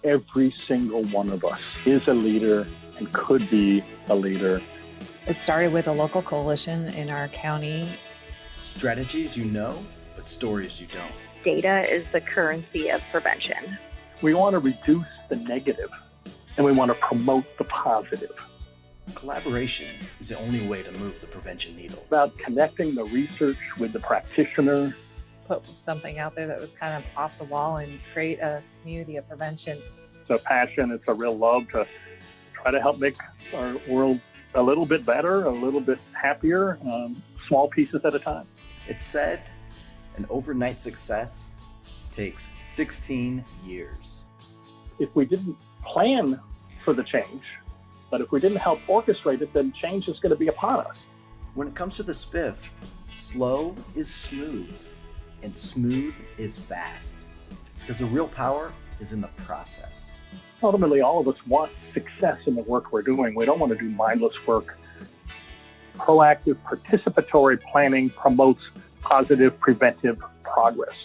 Every single one of us is a leader and could be a leader. It started with a local coalition in our county. Strategies you know, but stories you don't. Data is the currency of prevention. We want to reduce the negative, and we want to promote the positive. Collaboration is the only way to move the prevention needle. About connecting the research with the practitioner. Put something out there that was kind of off the wall and create a community of prevention. It's a passion, it's a real love to try to help make our world a little bit better, a little bit happier, small pieces at a time. It's said an overnight success takes 16 years. If we didn't plan for the change, but if we didn't help orchestrate it, then change is going to be upon us. When it comes to the spiff, slow is smooth and smooth is fast. Because the real power is in the process. Ultimately, all of us want success in the work we're doing. We don't want to do mindless work. Proactive, participatory planning promotes positive, preventive progress.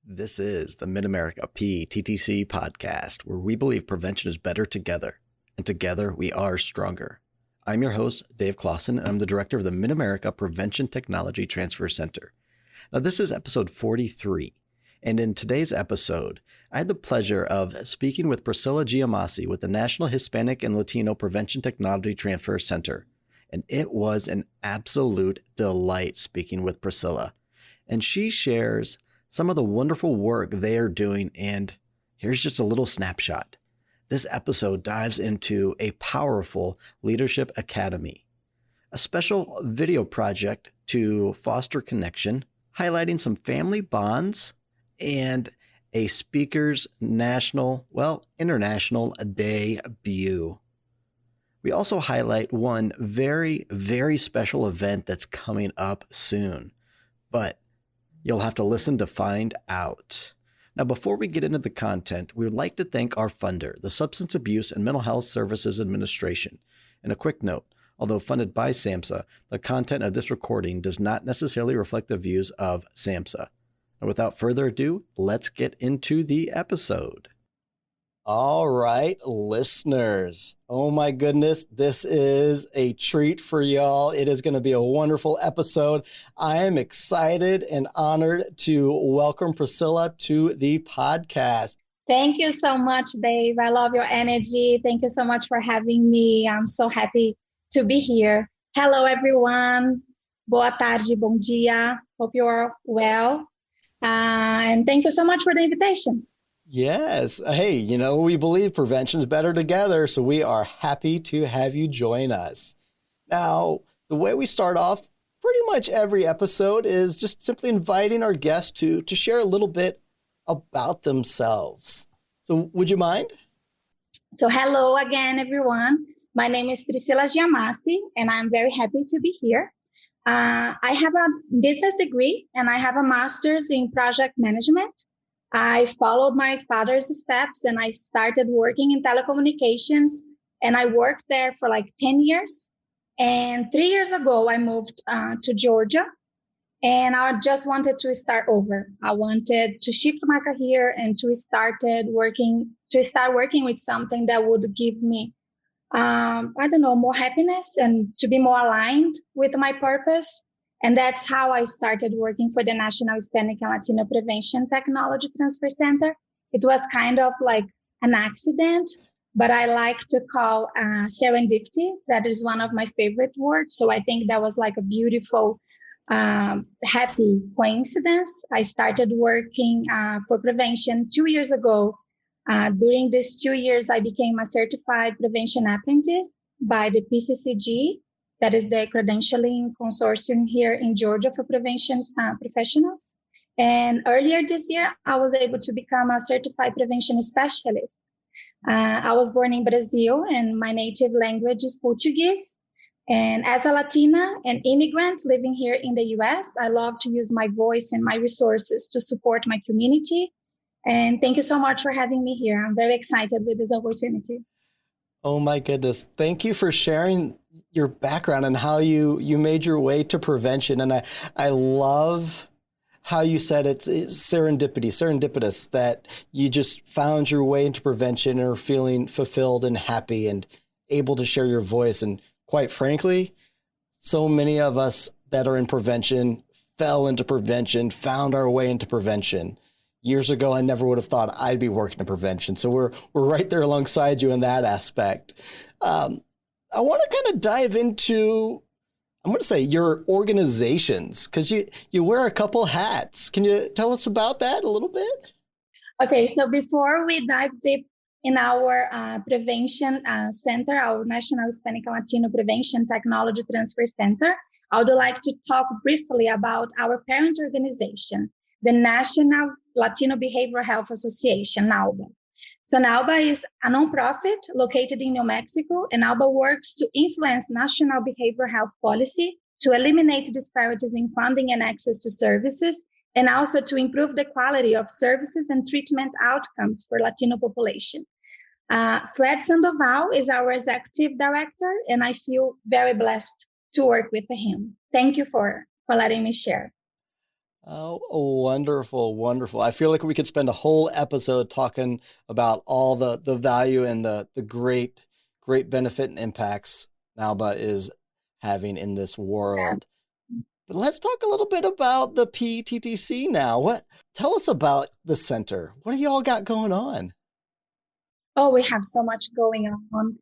This is the Mid-America PTTC podcast, where we believe prevention is better together, and together we are stronger. I'm your host, Dave Clausen, and I'm the director of the Mid-America Prevention Technology Transfer Center. Now, this is episode 43, and in today's episode, I had the pleasure of speaking with Priscila Giamassi with the National Hispanic and Latino Prevention Technology Transfer Center, and it was an absolute delight speaking with Priscila. And she shares some of the wonderful work they are doing, and here's just a little snapshot. This episode dives into a powerful leadership academy, a special video project to foster connection, highlighting some family bonds, and a speaker's international debut. We also highlight one very, very special event that's coming up soon, but you'll have to listen to find out. Now, before we get into the content, we would like to thank our funder, the Substance Abuse and Mental Health Services Administration. And a quick note, although funded by SAMHSA, the content of this recording does not necessarily reflect the views of SAMHSA. And without further ado, let's get into the episode. All right, listeners. Oh my goodness, this is a treat for y'all. It is going to be a wonderful episode. I am excited and honored to welcome Priscila to the podcast. Thank you so much, Dave. I love your energy. Thank you so much for having me. I'm so happy to be here. Hello, everyone. Boa tarde, bom dia. Hope you are well. And thank you so much for the invitation. Yes. Hey, we believe prevention is better together, so we are happy to have you join us. Now, the way we start off pretty much every episode is just simply inviting our guests to share a little bit about themselves. So would you mind? So hello again, everyone. My name is Priscila Giamassi, and I'm very happy to be here. I have a business degree, and I have a master's in project management. I followed my father's steps and I started working in telecommunications, and I worked there for like 10 years. And 3 years ago, I moved to Georgia, and I just wanted to start over. I wanted to shift my career and to start working with something that would give me, more happiness and to be more aligned with my purpose. And that's how I started working for the National Hispanic and Latino Prevention Technology Transfer Center. It was kind of like an accident, but I like to call serendipity. That is one of my favorite words. So I think that was like a beautiful, happy coincidence. I started working for prevention 2 years ago. During these 2 years, I became a certified prevention apprentice by the PCCG. That is the credentialing consortium here in Georgia for prevention professionals. And earlier this year, I was able to become a certified prevention specialist. I was born in Brazil, and my native language is Portuguese. And as a Latina and immigrant living here in the US, I love to use my voice and my resources to support my community. And thank you so much for having me here. I'm very excited with this opportunity. Oh my goodness. Thank you for sharing your background and how you made your way to prevention. And I love how you said it's serendipitous that you just found your way into prevention and are feeling fulfilled and happy and able to share your voice. And quite frankly, so many of us that are in prevention fell into prevention, found our way into prevention. Years ago, I never would have thought I'd be working in prevention. So we're right there alongside you in that aspect. I want to kind of dive into, I'm going to say, your organizations, because you wear a couple hats. Can you tell us about that a little bit? Okay, so before we dive deep in our prevention center, our National Hispanic and Latino Prevention Technology Transfer Center, I would like to talk briefly about our parent organization, the National Latino Behavioral Health Association, NALBA. So NALBA is a nonprofit located in New Mexico, and NALBA works to influence national behavioral health policy to eliminate disparities in funding and access to services, and also to improve the quality of services and treatment outcomes for Latino population. Fred Sandoval is our executive director, and I feel very blessed to work with him. Thank you for letting me share. Oh, wonderful, wonderful. I feel like we could spend a whole episode talking about all the value and the great benefit and impacts NALBA is having in this world. But let's talk a little bit about the PTTC now. Tell us about the center. What do you all got going on? Oh, we have so much going on.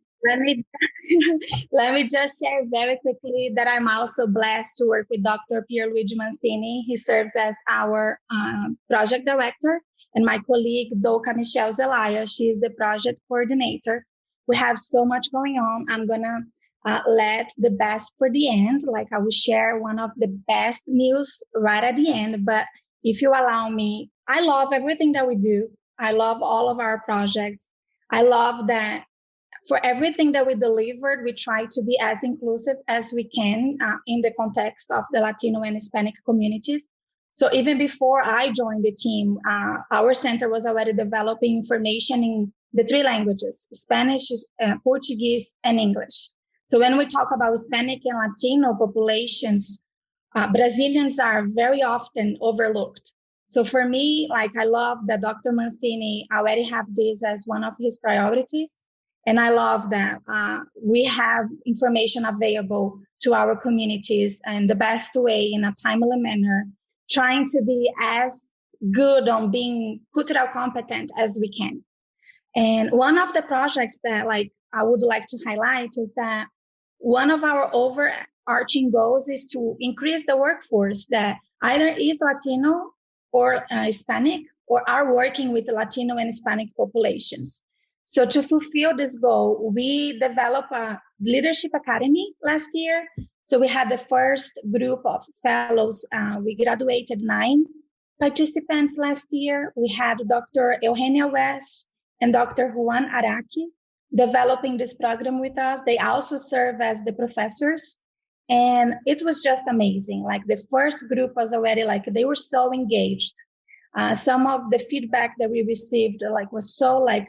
Let me just share very quickly that I'm also blessed to work with Dr. Pierluigi Mancini. He serves as our project director, and my colleague, Doka Michelle Zelaya, she is the project coordinator. We have so much going on. I'm going to let the best for the end. Like, I will share one of the best news right at the end. But if you allow me, I love everything that we do. I love all of our projects. I love that for everything that we delivered, we try to be as inclusive as we can in the context of the Latino and Hispanic communities. So even before I joined the team, our center was already developing information in the three languages, Spanish, Portuguese, and English. So when we talk about Hispanic and Latino populations, Brazilians are very often overlooked. So for me, like, I love that Dr. Mancini already have this as one of his priorities. And I love that we have information available to our communities in the best way, in a timely manner, trying to be as good on being cultural competent as we can. And one of the projects that, like, I would like to highlight is that one of our overarching goals is to increase the workforce that either is Latino or Hispanic, or are working with the Latino and Hispanic populations. So to fulfill this goal, we developed a leadership academy last year. So we had the first group of fellows. We graduated 9 participants last year. We had Dr. Eugenia West and Dr. Juan Araki developing this program with us. They also serve as the professors. And it was just amazing. Like, the first group was already, like, they were so engaged. Some of the feedback that we received, like, was so, like,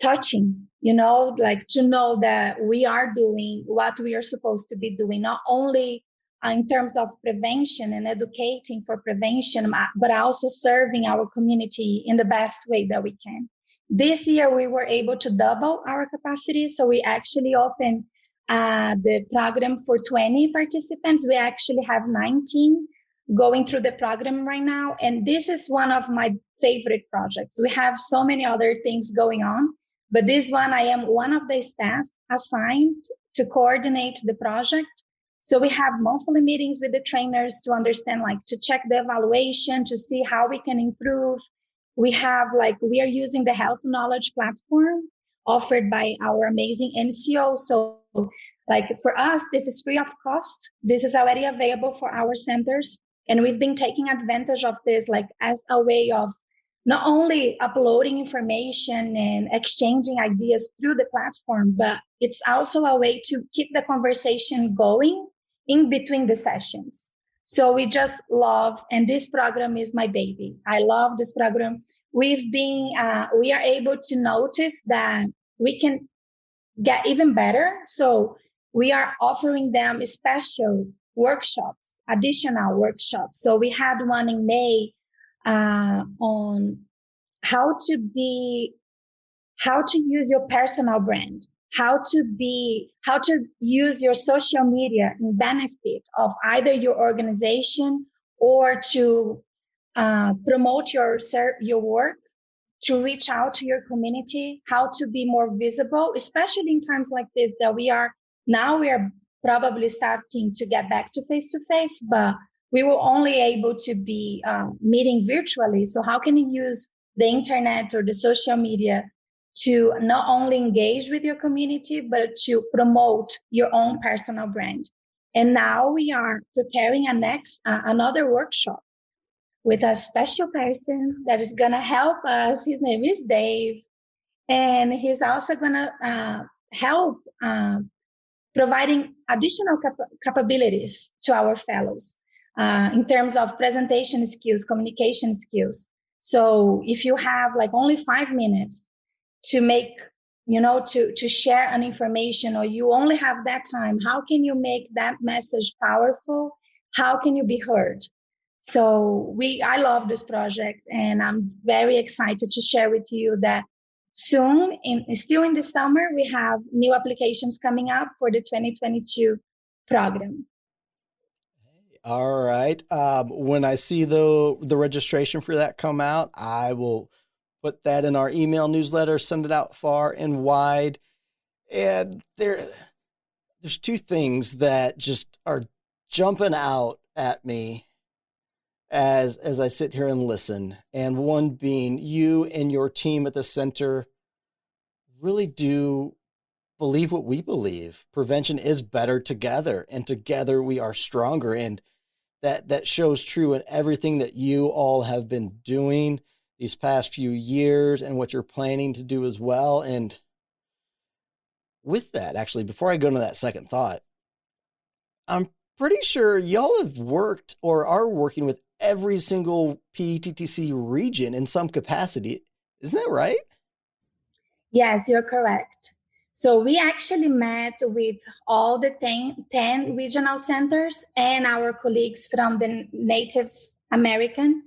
touching, you know, like, to know that we are doing what we are supposed to be doing, not only in terms of prevention and educating for prevention, but also serving our community in the best way that we can. This year, we were able to double our capacity. So we actually opened the program for 20 participants. We actually have 19 going through the program right now. And this is one of my favorite projects. We have so many other things going on, but this one, I am one of the staff assigned to coordinate the project. So we have monthly meetings with the trainers to understand, like, to check the evaluation, to see how we can improve. We have, like, we are using the health knowledge platform offered by our amazing NCO. So, like, for us, this is free of cost. This is already available for our centers. And we've been taking advantage of this, like, as a way of not only uploading information and exchanging ideas through the platform, but it's also a way to keep the conversation going in between the sessions. So we just love, and this program is my baby. I love this program. We are able to notice that we can get even better. So we are offering them special workshops, additional workshops. So we had one in May on how to use your personal brand, how to use your social media in benefit of either your organization or to promote your work, to reach out to your community, how to be more visible, especially in times like this that we are probably starting to get back to face, but we were only able to be meeting virtually. So how can you use the internet or the social media to not only engage with your community, but to promote your own personal brand? And now we are preparing another workshop with a special person that is going to help us. His name is Dave, and he's also going to help providing additional capabilities to our fellows in terms of presentation skills, communication skills. So if you have like only 5 minutes to make, to share an information, or you only have that time, how can you make that message powerful? How can you be heard? So I love this project, and I'm very excited to share with you that soon, still in the summer, we have new applications coming up for the 2022 program. All right. When I see the registration for that come out, I will put that in our email newsletter, send it out far and wide. And there's two things that just are jumping out at me as I sit here and listen. And one being, you and your team at the center really do believe what we believe. Prevention is better together, and together we are stronger. And that shows true in everything that you all have been doing these past few years and what you're planning to do as well. And with that, actually, before I go into that second thought, I'm pretty sure y'all have worked or are working with every single PTTC region in some capacity. Isn't that right? Yes, you're correct. So we actually met with all the 10 regional centers and our colleagues from the Native American.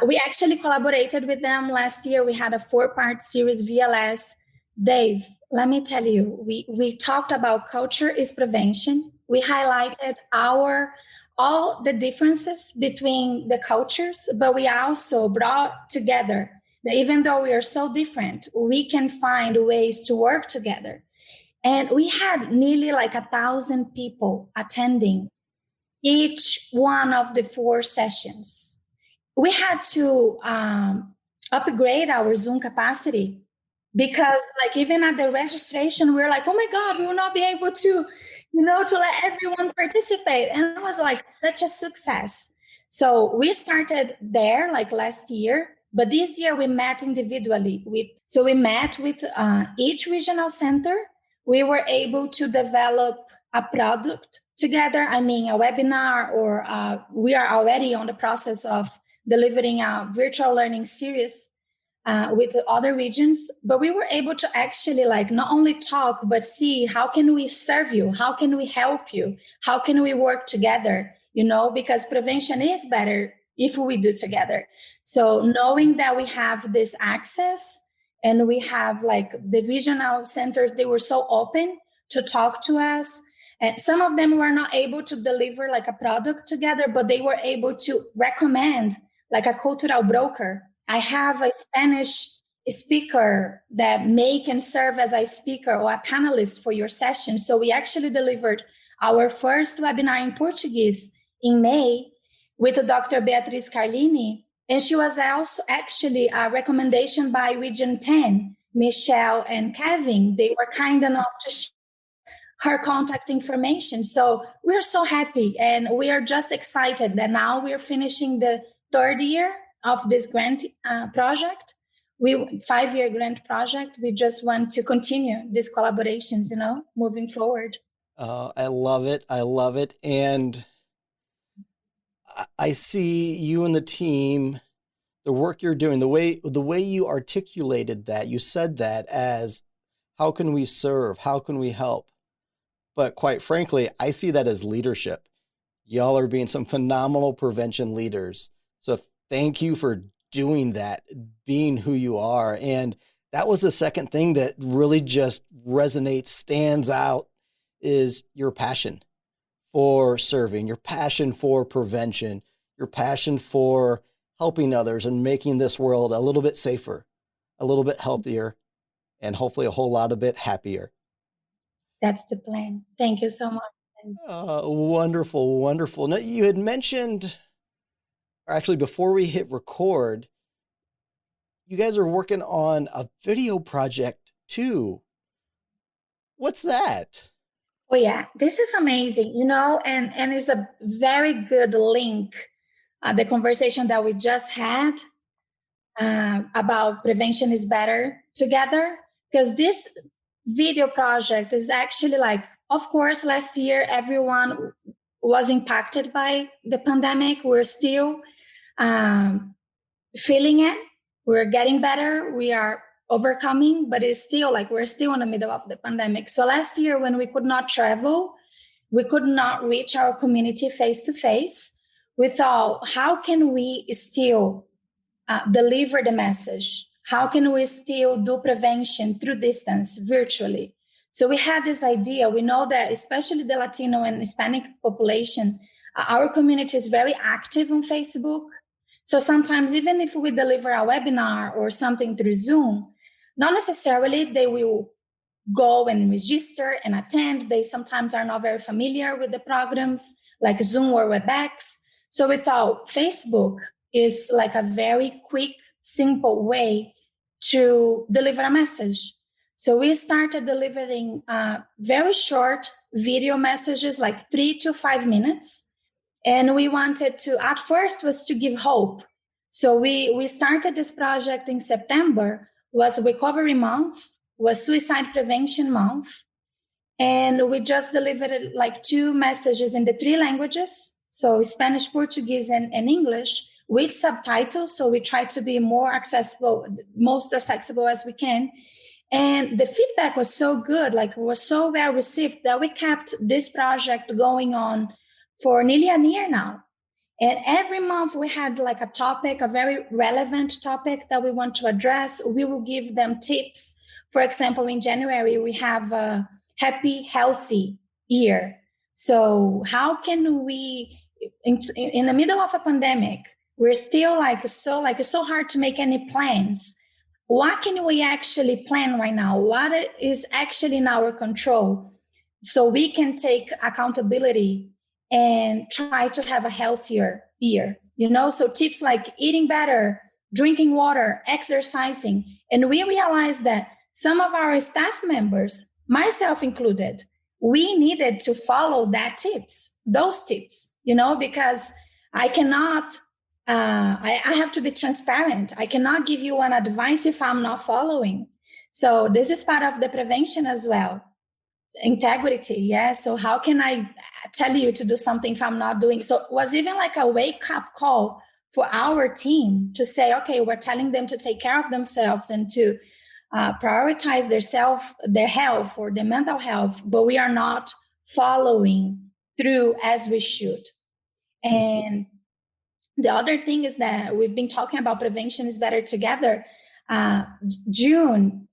We actually collaborated with them last year. We had a 4-part series, VLS. Dave, let me tell you, we talked about culture is prevention. We highlighted all the differences between the cultures, but we also brought together that even though we are so different, we can find ways to work together. And we had nearly like 1,000 people attending each one of the 4 sessions. We had to upgrade our Zoom capacity because like even at the registration, we were like, oh my God, we will not be able to, to let everyone participate. And it was like such a success. So we started there like last year, but this year we met individually. We met with each regional center. We were able to develop a product together. I mean, a webinar, or we are already on the process of delivering a virtual learning series with other regions. But we were able to actually like not only talk, but see how can we serve you? How can we help you? How can we work together? Because prevention is better if we do together. So knowing that we have this access and we have like the regional centers, they were so open to talk to us. And some of them were not able to deliver like a product together, but they were able to recommend like a cultural broker. I have a Spanish speaker that can serve as a speaker or a panelist for your session. So we actually delivered our first webinar in Portuguese in May with Dr. Beatriz Carlini. And she was also actually a recommendation by Region 10, Michelle and Kevin. They were kind enough to share her contact information. So we're so happy, and we are just excited that now we're finishing the 3rd year of this grant project. 5-year grant project. We just want to continue these collaborations, moving forward. I love it. I love it. And I see you and the team, the work you're doing, the way you articulated that, you said that as how can we serve? How can we help? But quite frankly, I see that as leadership. Y'all are being some phenomenal prevention leaders. So thank you for doing that, being who you are. And that was the second thing that really just resonates, stands out, is your passion for serving, your passion for prevention, your passion for helping others and making this world a little bit safer, a little bit healthier, and hopefully a whole lot of bit happier. That's the plan. Thank you so much. Wonderful, wonderful. Now, you had mentioned, or actually before we hit record, you guys are working on a video project too. What's that? Oh yeah, this is amazing, and it's a very good link, the conversation that we just had about prevention is better together, because this video project is actually like, of course, last year, everyone was impacted by the pandemic. We're still feeling it. We're getting better. We are overcoming, but it's still like we're still in the middle of the pandemic. So last year, when we could not travel, we could not reach our community face to face, we thought, how can we still deliver the message? How can we still do prevention through distance virtually? So we had this idea. We know that especially the Latino and Hispanic population, our community is very active on Facebook. So sometimes even if we deliver a webinar or something through Zoom, not necessarily they will go and register and attend. They sometimes are not very familiar with the programs like Zoom or WebEx. So we thought Facebook is like a very quick, simple way to deliver a message. So we started delivering very short video messages, like 3 to 5 minutes. And we wanted to, at first, was to give hope. So we started this project in September, was Recovery Month, was Suicide Prevention Month. And we just delivered like 2 messages in the 3 languages, so Spanish, Portuguese, and English, with subtitles. So we try to be more accessible, most accessible as we can. And the feedback was so good, like it was so well received, that we kept this project going on for nearly a year now. And every month we had like a topic, a very relevant topic that we want to address. We will give them tips. For example, in January, we have a happy, healthy year. So how can we, in the middle of a pandemic, we're still it's so hard to make any plans. What can we actually plan right now? What is actually in our control so we can take accountability and try to have a healthier year? So tips like eating better, drinking water, exercising. And we realized that some of our staff members, myself included, we needed to follow those tips, because I cannot, I have to be transparent. I cannot give you an advice if I'm not following. So this is part of the prevention as well. Integrity, yeah. So how can I tell you to do something if I'm not doing? So it was even like a wake-up call for our team to say, okay, we're telling them to take care of themselves and to prioritize their health or their mental health, but we are not following through as we should. And the other thing is that we've been talking about prevention is better together. June,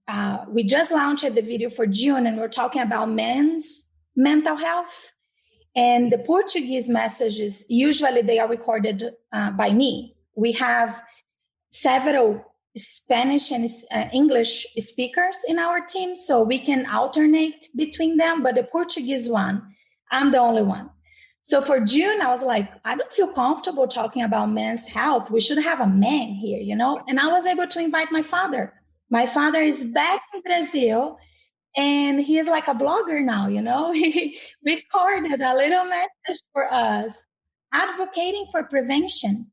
we just launched the video for June, and we're talking about men's mental health. And the Portuguese messages, usually they are recorded by me. We have several Spanish and English speakers in our team, so we can alternate between them. But the Portuguese one, I'm the only one. So for June, I was like, I don't feel comfortable talking about men's health. We should have a man here, And I was able to invite my father. My father is back in Brazil, and he is like a blogger now, He recorded a little message for us, advocating for prevention,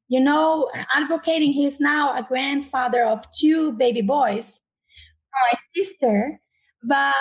advocating. He's now a grandfather of 2 baby boys, my sister. But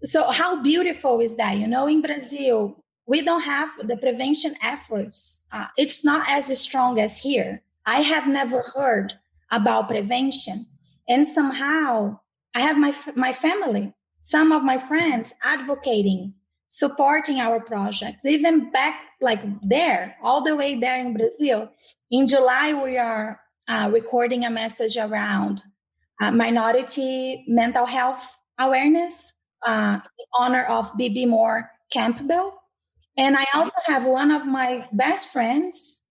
so how beautiful is that? In Brazil, we don't have the prevention efforts. It's not as strong as here. I have never heard about prevention. And somehow I have my family, some of my friends advocating. supporting our projects, even back like there, all the way there in Brazil. In July, we are recording a message around minority mental health awareness in honor of B.B. Moore Campbell. And I also have one of my best friends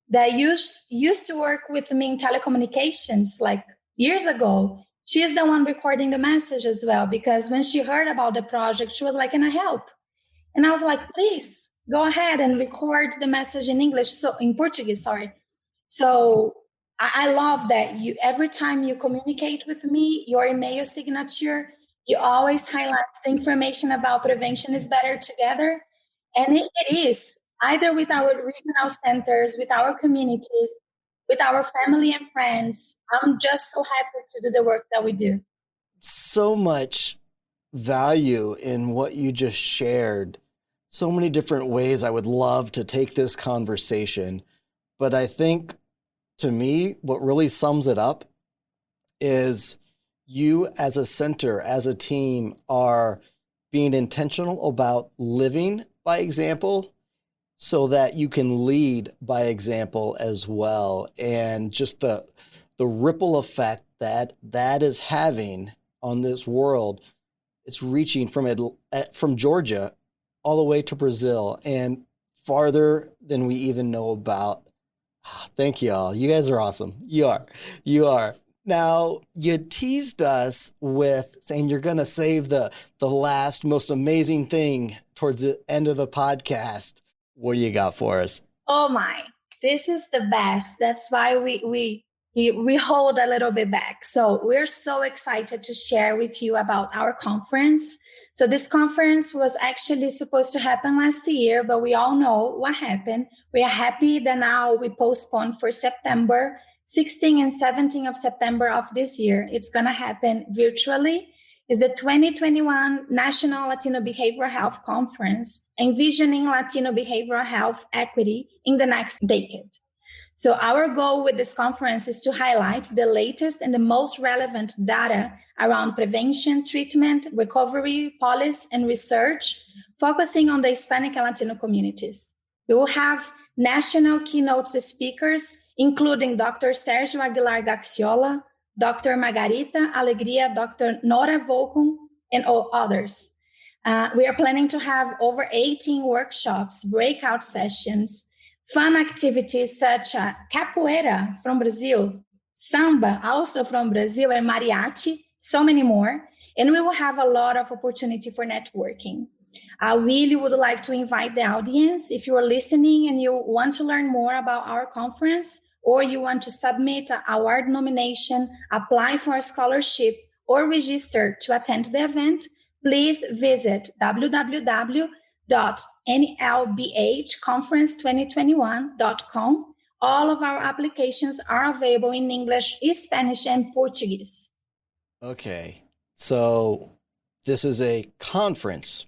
that used to work with me in telecommunications like years ago. She's the one recording the message as well, because when she heard about the project, she was like, can I help? And I was like, please go ahead and record the message in English, so in Portuguese, sorry. So I love that you, every time you communicate with me, your email signature, you always highlight the information about prevention is better together. And it is, either with our regional centers, with our communities, with our family and friends. I'm just so happy to do the work that we do. So much value in what you just shared. So many different ways I would love to take this conversation. But I think, to me, what really sums it up is you as a center, as a team, are being intentional about living by example so that you can lead by example as well. And just the ripple effect that is having on this world, it's reaching from Georgia all the way to Brazil and farther than we even know about. Thank you all. You guys are awesome. You are. Now, you teased us with saying you're going to save the last most amazing thing towards the end of the podcast. What do you got for us? Oh my, this is the best. That's why we hold a little bit back. So we're so excited to share with you about our conference. So this conference was actually supposed to happen last year, but we all know what happened. We are happy that now we postponed for September, 16 and 17 of September of this year. It's going to happen virtually. It's the 2021 National Latino Behavioral Health Conference, envisioning Latino behavioral health equity in the next decade. So our goal with this conference is to highlight the latest and the most relevant data around prevention, treatment, recovery, policy, and research, focusing on the Hispanic and Latino communities. We will have national keynote speakers, including Dr. Sergio Aguilar Gaxiola, Dr. Margarita Alegria, Dr. Nora Volcom, and others. We are planning to have over 18 workshops, breakout sessions, fun activities such as capoeira from Brazil, samba also from Brazil, and mariachi, so many more. And we will have a lot of opportunity for networking. I really would like to invite the audience, if you are listening and you want to learn more about our conference, or you want to submit an award nomination, apply for a scholarship, or register to attend the event, please visit www.nlbhconference2021.com. All of our applications are available in English, Spanish, and Portuguese. Okay, so this is a conference,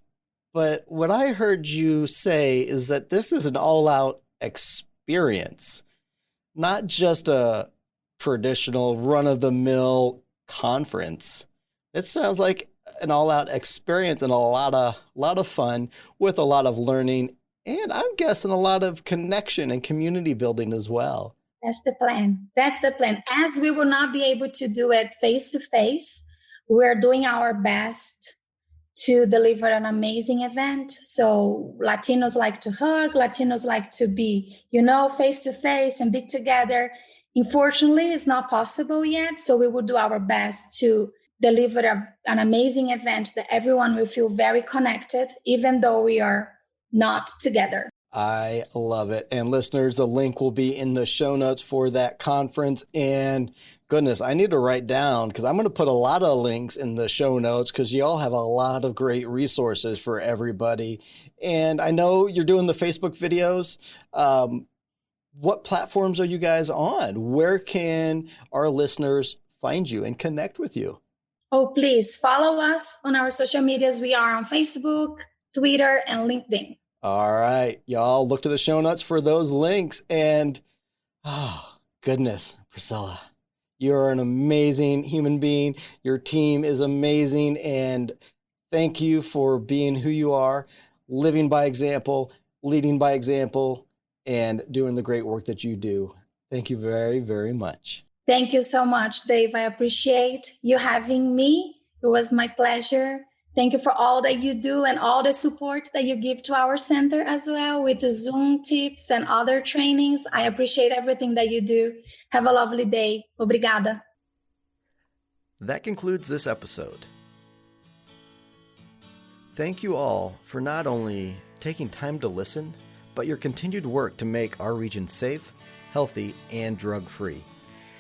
but what I heard you say is that this is an all-out experience. Not just a traditional run-of-the-mill conference. It sounds like an all-out experience and a lot of fun with a lot of learning, and I'm guessing a lot of connection and community building as well. That's the plan. As we will not be able to do it face-to-face, we're doing our best to deliver an amazing event. So Latinos like to hug, Latinos like to be, face-to-face and be together. Unfortunately, it's not possible yet. So we will do our best to deliver an amazing event that everyone will feel very connected, even though we are not together. I love it. And listeners, the link will be in the show notes for that conference. And goodness, I need to write down, because I'm going to put a lot of links in the show notes, because you all have a lot of great resources for everybody. And I know you're doing the Facebook videos. What platforms are you guys on? Where can our listeners find you and connect with you? Oh, please follow us on our social medias. We are on Facebook, Twitter, and LinkedIn. All right, y'all look to the show notes for those links. And oh, goodness, Priscila, you're an amazing human being. Your team is amazing. And thank you for being who you are. living by example, leading by example, and doing the great work that you do. Thank you very, very much. Thank you so much, Dave. I appreciate you having me. It was my pleasure. Thank you for all that you do and all the support that you give to our center as well with the Zoom tips and other trainings. I appreciate everything that you do. Have a lovely day. Obrigada. That concludes this episode. Thank you all for not only taking time to listen, but your continued work to make our region safe, healthy, and drug-free.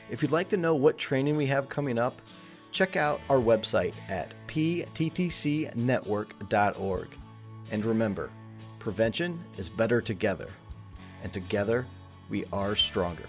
If you'd like to know what training we have coming up, check out our website at pttcnetwork.org. And remember, prevention is better together, and together we are stronger.